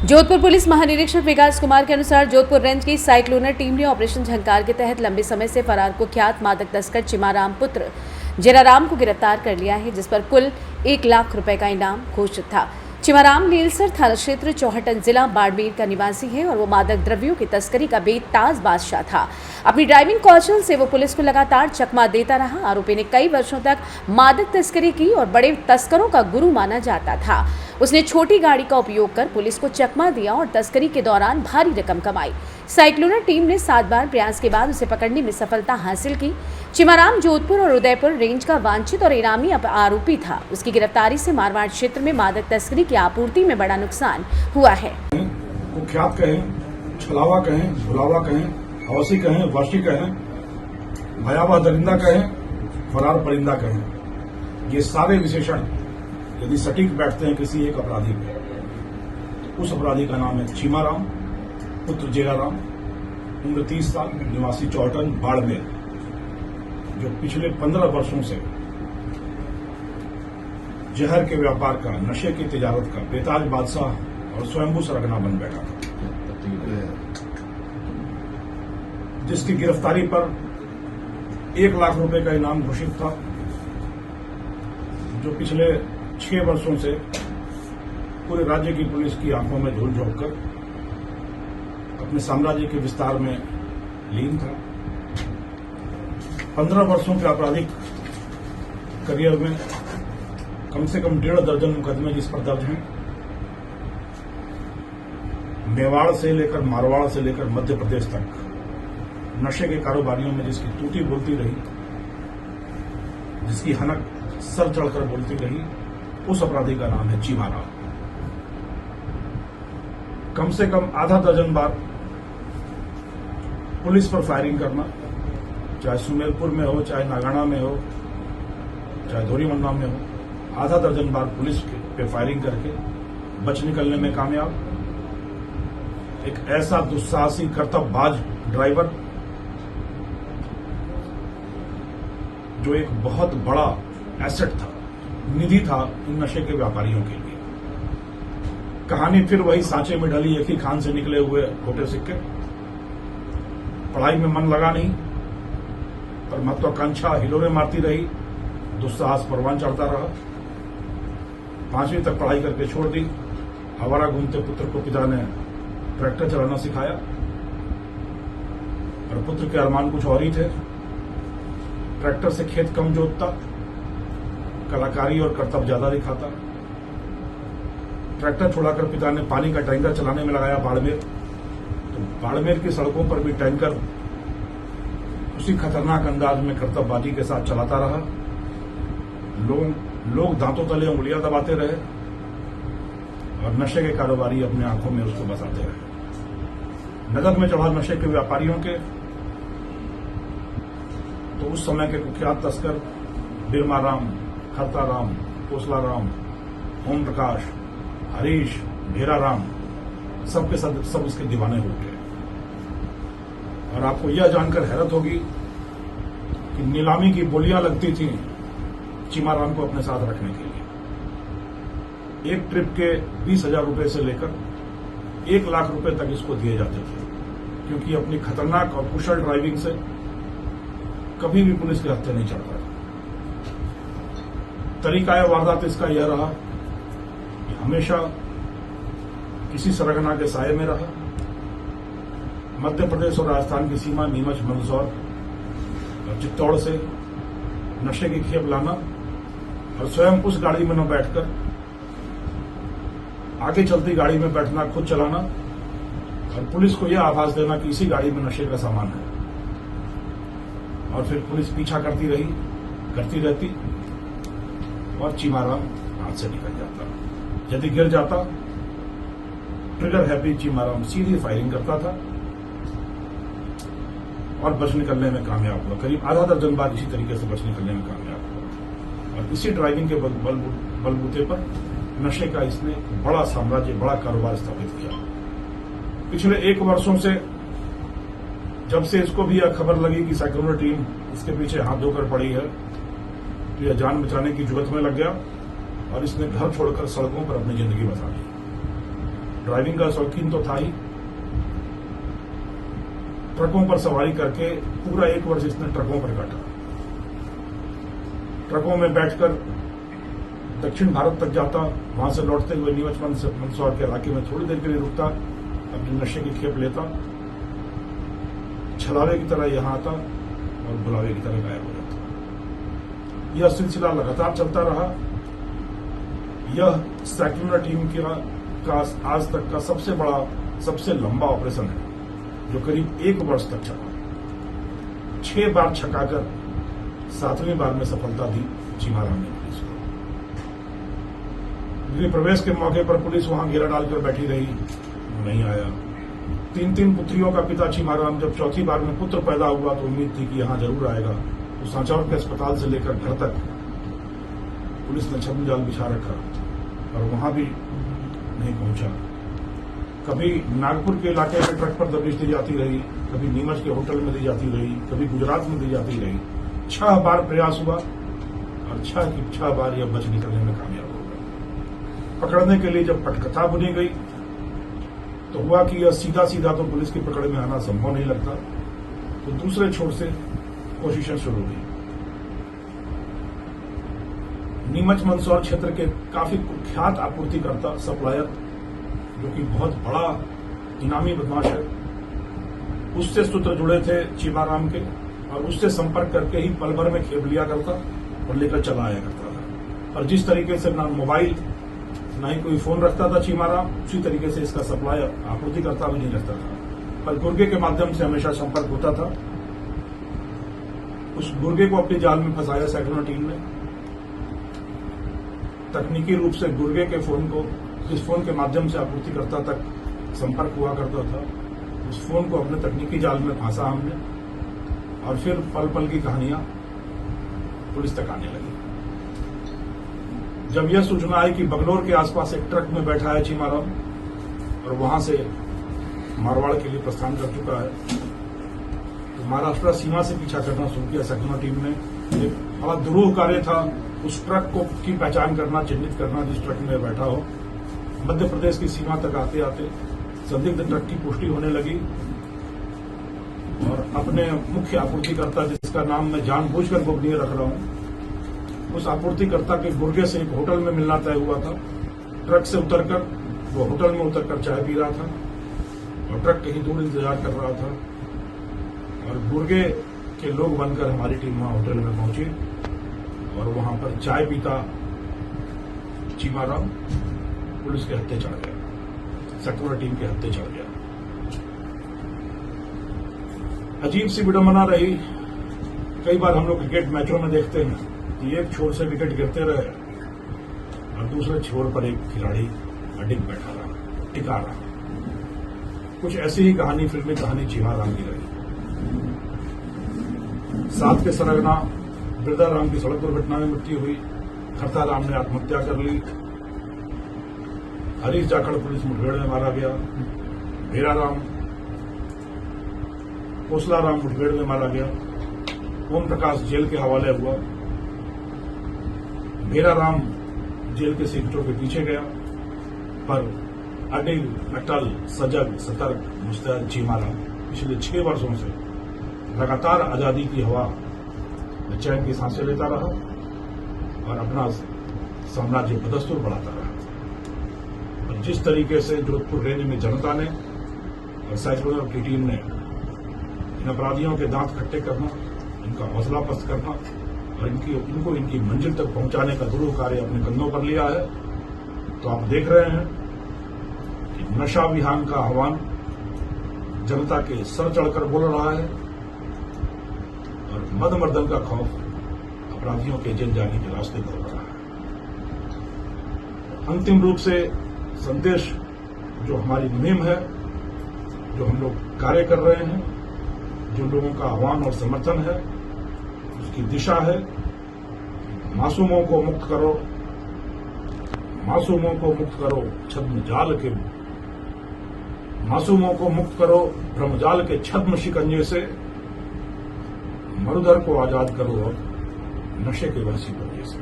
Jodhpur police महानिरीक्षक विकास कुमार के अनुसार जोधपुर रेंज की साइक्लोनर टीम ने ऑपरेशन झंकार के तहत लंबे समय से फरार कुख्यात मादक तस्कर चिमाराम पुत्र जयराम को गिरफ्तार कर लिया है, जिस पर कुल 1 लाख रुपए का इनाम घोषित था। चिमाराम नीलसर थाना क्षेत्र चौहटन जिला बाड़मेर का निवासी है और वो मादक द्रव्यों की तस्करी का बेताज बादशाह था। अपनी ड्राइविंग कौशल से वो पुलिस को लगातार चकमा देता रहा। आरोपी ने कई वर्षों तक मादक तस्करी की और बड़े तस्करों का गुरु माना जाता था। उसने छोटी गाड़ी का उपयोग कर पुलिस को चकमा दिया और तस्करी के दौरान भारी रकम कमाई। साइक्लोनर टीम ने 7 बार प्रयास के बाद उसे पकड़ने में सफलता हासिल की। चिमाराम जोधपुर और उदयपुर रेंज का वांछित और इनामी आरोपी था। उसकी गिरफ्तारी से मारवाड़ क्षेत्र में मादक तस्करी की आपूर्ति में बड़ा नुकसान हुआ है। कुख्यात कहें, छलावा कहें, भुलावा कहें, हवसी कहें, वर्षी कहें, भयावह दरिंदा कहें, फरार परिंदा कहें, ये सारे विशेषण यदि सटीक बैठते हैं किसी एक अपराधी पे, उस अपराधी का नाम है चिमाराम पुत्र जयराम, उम्र 30 साल, निवासी चौहटन बाड़मेर, जो पिछले 15 वर्षों से जहर के व्यापार का, नशे की तिजारत का बेताज बादशाह और स्वयंभू सरगना बन बैठा था, जिसकी गिरफ्तारी पर 1 लाख रुपए का इनाम घोषित था, जो पिछले 6 वर्षों से पूरे राज्य की पुलिस की आंखों में धूल झोंक कर अपने साम्राज्य के विस्तार में लीन था। 15 वर्षों के आपराधिक करियर में कम से कम 1.5 दर्जन मुकदमे जिस पर दर्ज हैं, मेवाड़ से लेकर मारवाड़ से लेकर मध्य प्रदेश तक नशे के कारोबारियों में जिसकी टूटी बोलती रही, जिसकी हनक सर चढ़कर बोलती रही, उस अपराधी का नाम है चिमाराम। कम से कम आधा दर्जन बार पुलिस पर फायरिंग करना, चाहे सुमेरपुर में हो, चाहे नागाना में हो, चाहे धोरीमन्ना में हो, आधा दर्जन बार पुलिस पे फायरिंग करके बच निकलने में कामयाब। एक ऐसा दुस्साहसी कर्तव्यबाज ड्राइवर जो एक बहुत बड़ा एसेट था, निधि था इन नशे के व्यापारियों के लिए। कहानी फिर वही सांचे में ढली एक ही खान से निकले हुए खोटे सिक्के। पढ़ाई में मन लगा नहीं, पर महत्वाकांक्षा हिलोरे मारती रही, दुस्साहस परवान चढ़ता रहा। 5वीं तक पढ़ाई करके छोड़ दी। आवारा घूमते पुत्र को पिता ने ट्रैक्टर चलाना सिखाया, और पुत्र के अरमान कुछ और ही थे। ट्रैक्टर से खेत कम जोतता, कलाकारी और कर्तव्य ज्यादा दिखाता। ट्रैक्टर छोड़ाकर पिता ने पानी का टैंकर चलाने में लगाया बाड़मेर। तो बाड़मेर की सड़कों पर भी टैंकर उसी खतरनाक अंदाज में कर्तव्यबाजी के साथ चलाता रहा। लोग दांतों तले उंगलियां दबाते रहे और नशे के कारोबारी अपने आंखों में उसको बसाते रहे। नगद में चढ़ा नशे के व्यापारियों के तो उस समय के कुख्यात तस्कर बिरमाराम, खरताराम, कोसलाराम, ओम प्रकाश, हरीश, भेराराम, सब उसके दीवाने हो गए। और आपको यह जानकर हैरत होगी कि नीलामी की बोलियां लगती थी चिमाराम को अपने साथ रखने के लिए। एक ट्रिप के 20,000 रुपए से लेकर 1 लाख रुपए तक इसको दिए जाते थे, क्योंकि अपनी खतरनाक और कुशल ड्राइविंग से कभी भी पुलिस के हत्थे नहीं चढ़ता। तरीका वारदात इसका यह रहा कि हमेशा किसी सरगना के साये में रहा। मध्य प्रदेश और राजस्थान की सीमा नीमच, मंदसौर और चित्तौड़ से नशे की खेप लाना और स्वयं उस गाड़ी में न बैठकर आगे चलती गाड़ी में बैठना, खुद चलाना और पुलिस को यह आभास देना कि इसी गाड़ी में नशे का सामान है। और फिर पुलिस पीछा करती रहती और चिमाराम हाथ से निकल जाता। यदि गिर जाता, ट्रिगर हैप्पी चिमाराम सीधी फायरिंग करता था और बच निकलने में कामयाब हुआ। करीब आधा दर्जन बार इसी तरीके से बच निकलने में कामयाब हुआ। और इसी ड्राइविंग के बलबूते पर नशे का इसने बड़ा साम्राज्य, बड़ा कारोबार स्थापित किया। पिछले 1 वर्षों से जब से इसको भी यह खबर लगी कि साइक्लोनर टीम इसके पीछे हाथ धोकर पड़ी है, तो यह जान बचाने की जुगत में लग गया और इसने घर छोड़कर सड़कों पर अपनी जिंदगी बसा ली। ड्राइविंग का शौकीन तो था ही, ट्रकों पर सवारी करके पूरा 1 वर्ष इसने ट्रकों पर काटा। ट्रकों में बैठकर दक्षिण भारत तक जाता, वहां से लौटते हुए नीमच मंदसौर के इलाके में थोड़ी देर के लिए रुकता, अपने नशे की खेप लेता, छलावे की तरह यहां आता और बुलावे की तरह गायब हो जाता। यह सिलसिला लगातार चलता रहा। यह सैक्लूनर टीम का आज तक का सबसे लंबा ऑपरेशन है, जो करीब 1 वर्ष तक चला। 6 बार छकाकर 7वीं बार में सफलता दी चीमाराम ने पुलिस को। गृह प्रवेश के मौके पर पुलिस वहां घेरा डालकर बैठी रही, नहीं आया। 3 पुत्रियों का पिता चीमाराम जब 4थी बार में पुत्र पैदा हुआ तो उम्मीद थी कि यहां जरूर आएगा। तो सांचौर के अस्पताल से लेकर घर तक पुलिस ने छद्म जाल बिछा रखा, और वहां भी नहीं पहुंचा। कभी नागपुर के इलाके में ट्रक पर दबिश दी जाती रही, कभी नीमच के होटल में दी जाती रही, कभी गुजरात में दी जाती रही। 6 बार प्रयास हुआ और 6 बार यह बच निकलने में कामयाब हो गया। पकड़ने के लिए जब पटकथा बुनी गई तो हुआ कि यह सीधा तो पुलिस की पकड़ में आना संभव नहीं लगता, तो दूसरे छोर से कोशिशें शुरू हुई। नीमच मंदसौर क्षेत्र के काफी कुख्यात आपूर्तिकर्ता सप्लायर, जो कि बहुत बड़ा इनामी बदमाश है, उससे सूत्र जुड़े थे चीमाराम के, और उससे संपर्क करके ही पल भर में खेप लिया करता और लेकर चला आया करता था। और जिस तरीके से ना मोबाइल ना ही कोई फोन रखता था चीमाराम, उसी तरीके से इसका सप्लायर आपूर्तिकर्ता भी नहीं रखता था, पर गुर्गे के माध्यम से हमेशा संपर्क होता था। उस गुर्गे को अपने जाल में फंसाया सैक्लूनर टीम ने। तकनीकी रूप से गुर्गे के फोन को, जिस फोन के माध्यम से आपूर्तिकर्ता तक संपर्क हुआ करता था, उस फोन को अपने तकनीकी जाल में फंसा हमने, और फिर पल पल की कहानियां पुलिस तक आने लगी। जब यह सूचना आई कि बगलोर के आसपास एक ट्रक में बैठा है चीमाराम और वहां से मारवाड़ के लिए प्रस्थान कर चुका है, तो महाराष्ट्र सीमा से पीछा करना शुरू किया सैक्लूनर टीम ने। एक बड़ा दुरूह कार्य था उस ट्रक को की पहचान करना, चिन्हित करना जिस ट्रक में बैठा हो। मध्य प्रदेश की सीमा तक आते आते संदिग्ध ट्रक की पुष्टि होने लगी, और अपने मुख्य आपूर्तिकर्ता, जिसका नाम मैं जानबूझकर गोपनीय रख रहा हूं, उस आपूर्तिकर्ता के गुर्गे से एक होटल में मिलना तय हुआ था। ट्रक से उतरकर वो होटल में उतरकर चाय पी रहा था, और ट्रक कहीं दूर इंतजार कर रहा था, और गुर्गे के लोग बनकर हमारी टीम वहां होटल में पहुंची, और वहां पर चाय पीता चीमाराम पुलिस के हत्थे चढ़ गया, सैक्लूनर टीम के हत्थे चढ़ गया। अजीब सी विडंबना रही। कई बार हम लोग क्रिकेट मैचों में देखते हैं कि एक छोर से विकेट गिरते रहे और दूसरे छोर पर एक खिलाड़ी अडिग बैठा रहा, टिका रहा। कुछ ऐसी ही कहानी, फिल्मी कहानी चीमाराम की रही। 7 के सरगना बिरदाराम की सड़क दुर्घटना में मृत्यु हुई, खरताराम ने आत्महत्या कर ली, हरीश जाखड़ पुलिस मुठभेड़ में मारा गया, भेराराम कोसलाराम मुठभेड़ में मारा गया, ओम प्रकाश जेल के हवाले हुआ, भेराराम जेल के सीटों के पीछे गया, पर अडिग, अटल, सजग, सतर्क, मुस्तैद चीमाराम पिछले 6 वर्षों से लगातार आजादी की हवा में चैन की सांसें लेता रहा और अपना साम्राज्य बदस्तूर बढ़ाता रहा। और जिस तरीके से जोधपुर रेंज में जनता ने और सैक्लूनर की टीम ने इन अपराधियों के दांत खट्टे करना, इनका हौसला पस्त करना और इनको इनकी मंजिल तक पहुंचाने का दुरूह कार्य अपने कंधों पर लिया है, तो आप देख रहे हैं कि नशा विहान का आह्वान जनता के सर चढ़कर बोल रहा है, और मदमर्दन का खौफ अपराधियों के जेल जाने के रास्ते पर रहा है। अंतिम रूप से संदेश जो हमारी मुहिम है, जो हम लोग कार्य कर रहे हैं, जो लोगों का आह्वान और समर्थन है, उसकी दिशा है मासूमों को मुक्त करो, मासूमों को मुक्त करो छद्म जाल के, मासूमों को मुक्त करो भ्रमजाल के छद्म शिकंजे से, मरुधर को आजाद करो और नशे के वहशी पंजे से।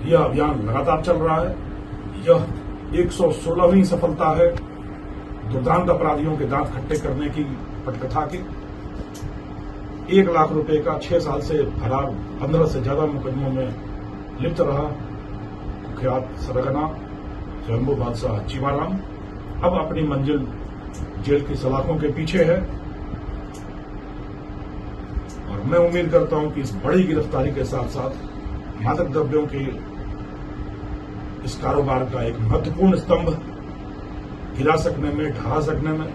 यह अभियान लगातार चल रहा है। यह 116वीं सफलता है दुर्दांत अपराधियों के दांत खट्टे करने की पटकथा की। 1 लाख रुपए का 6 साल से फरार 15 से ज्यादा मुकदमों में लिप्त रहा कुख्यात सरगना स्वयंभू बादशाह चीमाराम अब अपनी मंजिल जेल की सलाखों के पीछे है। और मैं उम्मीद करता हूं कि इस बड़ी गिरफ्तारी के साथ साथ मादक द्रव्यों के इस कारोबार का एक महत्वपूर्ण स्तंभ गिरा सकने में, ढहा सकने में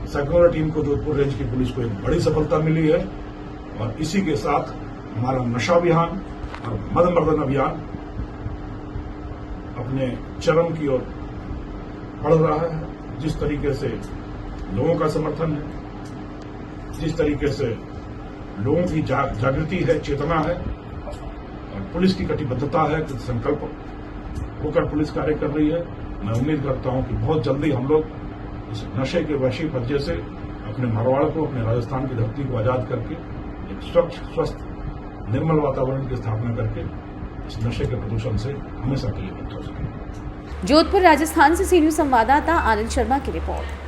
साइक्लोनर टीम को जोधपुर रेंज की पुलिस को एक बड़ी सफलता मिली है। और इसी के साथ हमारा नशा अभियान और मदमर्दन अभियान अपने चरम की ओर बढ़ रहा है। जिस तरीके से लोगों का समर्थन है, जिस तरीके से लोगों की जागृति है, चेतना है और पुलिस की कटिबद्धता है, संकल्प होकर पुलिस कार्य कर रही है, मैं उम्मीद करता हूं कि बहुत जल्दी हम लोग इस नशे के वैश्विक फज्जे से अपने मारवाड़ को, अपने राजस्थान की धरती को आजाद करके एक स्वच्छ, स्वस्थ, निर्मल वातावरण की स्थापना करके इस नशे के प्रदूषण से हमेशा के लिए मुक्त हो सके। जोधपुर राजस्थान से सी न्यूज संवाददाता आनंद शर्मा की रिपोर्ट।